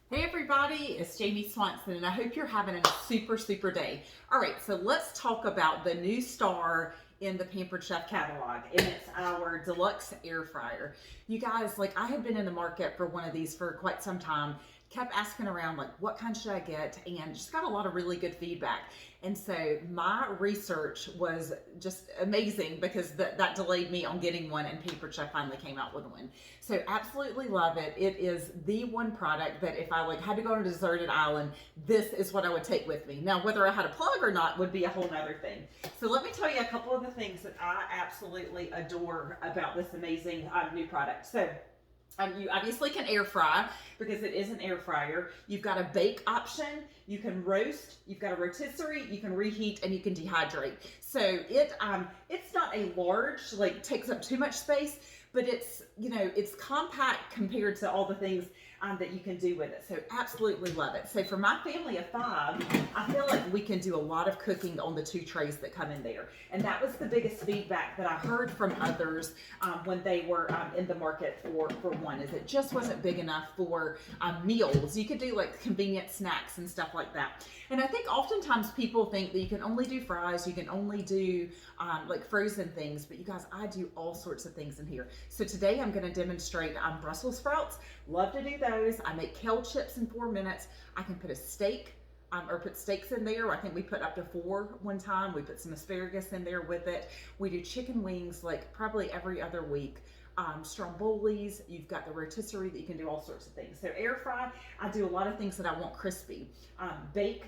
Hey everybody, it's Jamie Swanson and I hope you're having a super day. All right, so let's talk about the new star in the Pampered Chef catalog, and it's our deluxe air fryer. You guys, like, I have been in the market for one of these for quite some time, kept asking around like what kind should I get, and just got a lot of really good feedback. And so my research was just amazing because that delayed me on getting one, and Pampered Chef finally came out with one. So absolutely love it. It is the one product that if I like had to go on a deserted island, this is what I would take with me. Now, whether I had a plug or not would be a whole nother thing. So let me tell you a couple of the things that I absolutely adore about this amazing new product. So you obviously can air fry because it is an air fryer. You've got a bake option. You can roast. You've got a rotisserie. You can reheat and you can dehydrate. So it's not a large, like, takes up too much space, but it's, it's compact compared to all the things that you can do with it. So absolutely love it. So for my family of 5, I feel like we can do a lot of cooking on the 2 trays that come in there. And that was the biggest feedback that I heard from others when they were in the market for one, is it just wasn't big enough for meals. You could do like convenient snacks and stuff like that. And I think oftentimes people think that you can only do fries, you can only do like frozen things, but you guys, I do all sorts of things in here. So today I'm going to demonstrate Brussels sprouts. Love to do those. I make kale chips in 4 minutes. I can put a steak or put steaks in there. I think we put up to 4 one time. We put some asparagus in there with it. We do chicken wings like probably every other week. Strombolis, you've got the rotisserie that you can do all sorts of things. So air fry, I do a lot of things that I want crispy. Bake,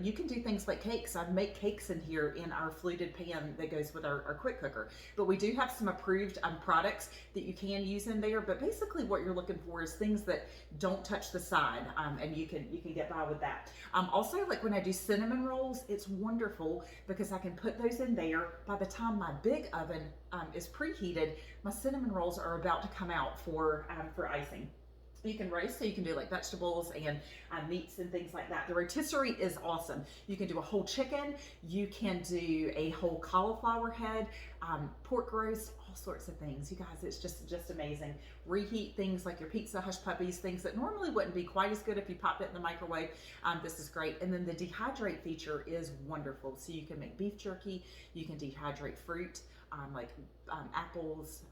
you can do things like cakes. I make cakes in here in our fluted pan that goes with our quick cooker. But we do have some approved products that you can use in there. But basically what you're looking for is things that don't touch the side, and you can get by with that. Also, like when I do cinnamon rolls, it's wonderful because I can put those in there. By the time my big oven is preheated, my cinnamon rolls are about to come out for icing. You can roast, so you can do like vegetables and meats and things like that. The rotisserie is awesome. You can do a whole chicken, you can do a whole cauliflower head, pork roast, all sorts of things. You guys, it's just amazing. Reheat things like your pizza hush puppies, things that normally wouldn't be quite as good if you popped it in the microwave. This is great. And then the dehydrate feature is wonderful. So you can make beef jerky, you can dehydrate fruit, like apples,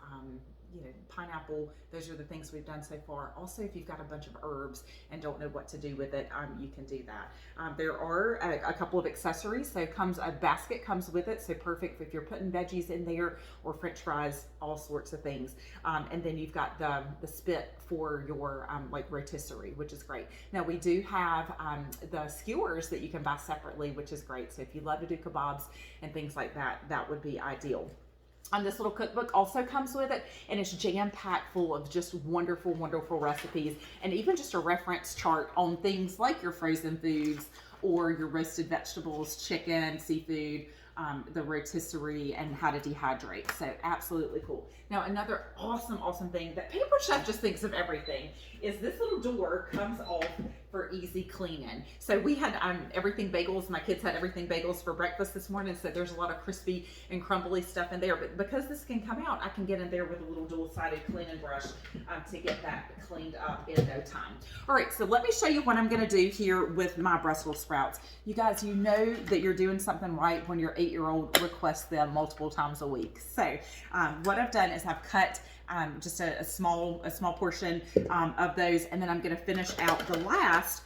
pineapple. Those are the things we've done so far. Also, if you've got a bunch of herbs and don't know what to do with it, you can do that. There are a couple of accessories. So a basket comes with it, so perfect if you're putting veggies in there or French fries, all sorts of things. And then you've got the spit for your like rotisserie, which is great. Now we do have the skewers that you can buy separately, which is great. So if you love to do kebabs and things like that, that would be ideal. This little cookbook also comes with it, and it's jam-packed full of just wonderful recipes, and even just a reference chart on things like your frozen foods or your roasted vegetables, chicken, seafood, the rotisserie, and how to dehydrate. So absolutely cool. Now another awesome thing that Pampered Chef just thinks of everything is this little door comes off for easy cleaning. So we had everything bagels. My kids had everything bagels for breakfast this morning. So there's a lot of crispy and crumbly stuff in there. But because this can come out, I can get in there with a little dual-sided cleaning brush to get that cleaned up in no time. All right, so let me show you what I'm going to do here with my Brussels sprouts. You guys, you know that you're doing something right when your 8-year-old requests them multiple times a week. So what I've done is I've cut just a small portion of those, and then I'm going to finish out the last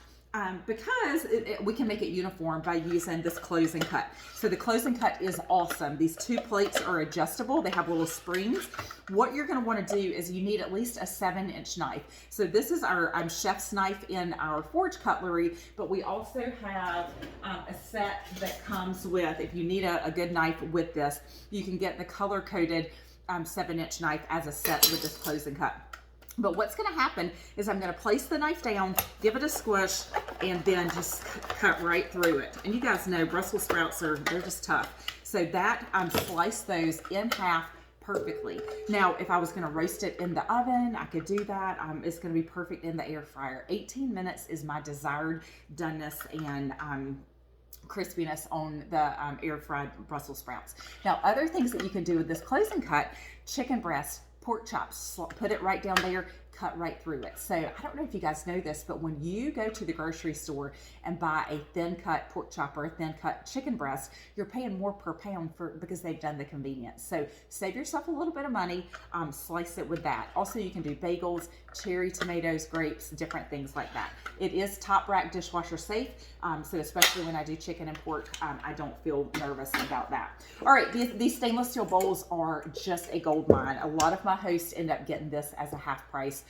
because we can make it uniform by using this close and cut. So the close and cut is awesome. These 2 plates are adjustable. They have little springs. What you're going to want to do is you need at least a 7-inch knife. So this is our chef's knife in our Forge cutlery, but we also have a set that comes with, if you need a good knife with this, you can get the color-coded 7-inch knife as a set with this close and cut. But what's going to happen is I'm going to place the knife down, give it a squish, and then just cut right through it. And you guys know Brussels sprouts they're just tough. So that slice those in half perfectly. Now, if I was going to roast it in the oven, I could do that. It's going to be perfect in the air fryer. 18 minutes is my desired doneness and crispiness on the air fried Brussels sprouts. Now, other things that you can do with this close and cut: chicken breast, pork chops, put it right down there, cut right through it. So I don't know if you guys know this, but when you go to the grocery store and buy a thin cut pork chop or a thin cut chicken breast, you're paying more per pound because they've done the convenience. So save yourself a little bit of money, slice it with that. Also, you can do bagels, cherry tomatoes, grapes, different things like that. It is top rack dishwasher safe, so especially when I do chicken and pork, I don't feel nervous about that. All right, these stainless steel bowls are just a gold mine. A lot of my hosts end up getting this as a half price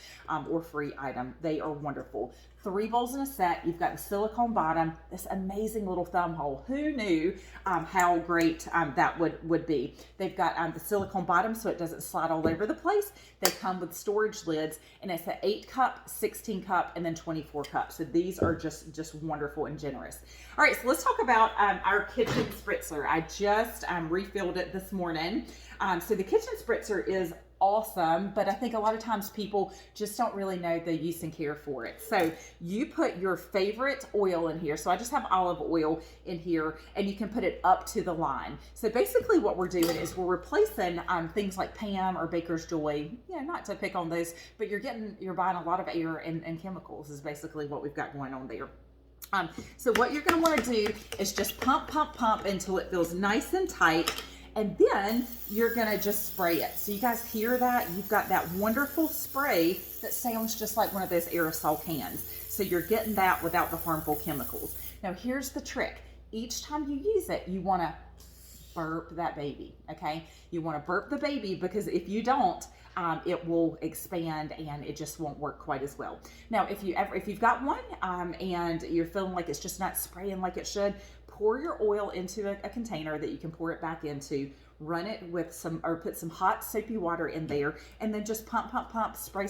or free item. They are wonderful. 3 bowls in a set. You've got the silicone bottom, this amazing little thumb hole. Who knew how great that would be? They've got the silicone bottom so it doesn't slide all over the place. They come with storage lids, and it's an 8 cup, 16 cup, and then 24 cup. So these are just wonderful and generous. All right, so let's talk about our kitchen spritzer. I just refilled it this morning. So the kitchen spritzer is awesome, but I think a lot of times people just don't really know the use and care for it. So you put your favorite oil in here. So I just have olive oil in here, and you can put it up to the line. So basically what we're doing is we're replacing things like Pam or Baker's Joy, not to pick on those, but you're buying a lot of air and chemicals is basically what we've got going on there. So what you're going to want to do is just pump until it feels nice and tight. And then you're gonna just spray it. So you guys hear that? You've got that wonderful spray that sounds just like one of those aerosol cans. So you're getting that without the harmful chemicals. Now here's the trick. Each time you use it, you wanna burp that baby, okay? You wanna burp the baby, because if you don't, it will expand and it just won't work quite as well. Now, if you've got one and you're feeling like it's just not spraying like it should, pour your oil into a container that you can pour it back into, run it with put some hot soapy water in there, and then just pump, spray,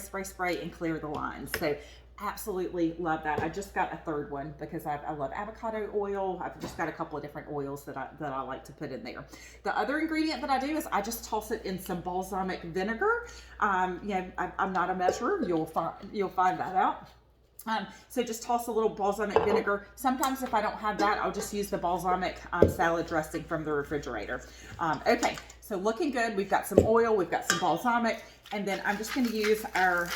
and clear the lines. So absolutely love that. I just got a third one because I love avocado oil. I've just got a couple of different oils that I like to put in there. The other ingredient that I do is I just toss it in some balsamic vinegar. I'm not a measurer. You'll find that out. So just toss a little balsamic vinegar. Sometimes if I don't have that, I'll just use the balsamic salad dressing from the refrigerator. Okay, so looking good. We've got some oil, we've got some balsamic, and then I'm just going to use our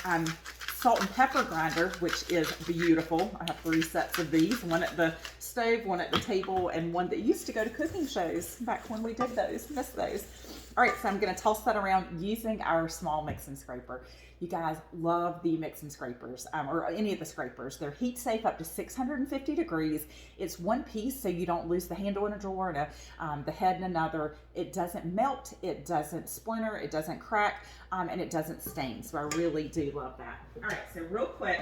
salt and pepper grinder, which is beautiful. I have 3 sets of these, one at the stove, one at the table, and one that used to go to cooking shows back when we did those. Miss those. All right, so I'm going to toss that around using our small mixing scraper. You guys love the mixing scrapers or any of the scrapers. They're heat safe up to 650 degrees. It's one piece, so you don't lose the handle in a drawer and the head in another. It doesn't melt, it doesn't splinter, it doesn't crack, and it doesn't stain. So I really do love that. All right, so real quick,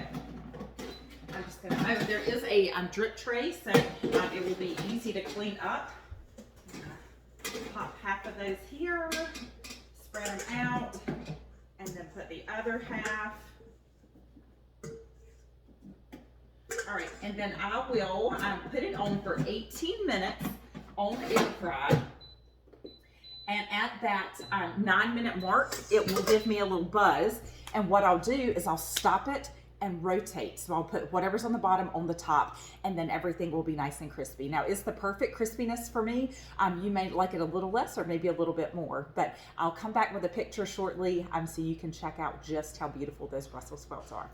I'm just gonna, there is a drip tray, so it will be easy to clean up. Pop half of those here, spread them out, and then put the other half. All right, and then I will put it on for 18 minutes on air fry. And at that 9-minute mark, it will give me a little buzz. And what I'll do is I'll stop it and rotate. So I'll put whatever's on the bottom on the top, and then everything will be nice and crispy. Now, it's the perfect crispiness for me. You may like it a little less or maybe a little bit more, but I'll come back with a picture shortly so you can check out just how beautiful those Brussels sprouts are.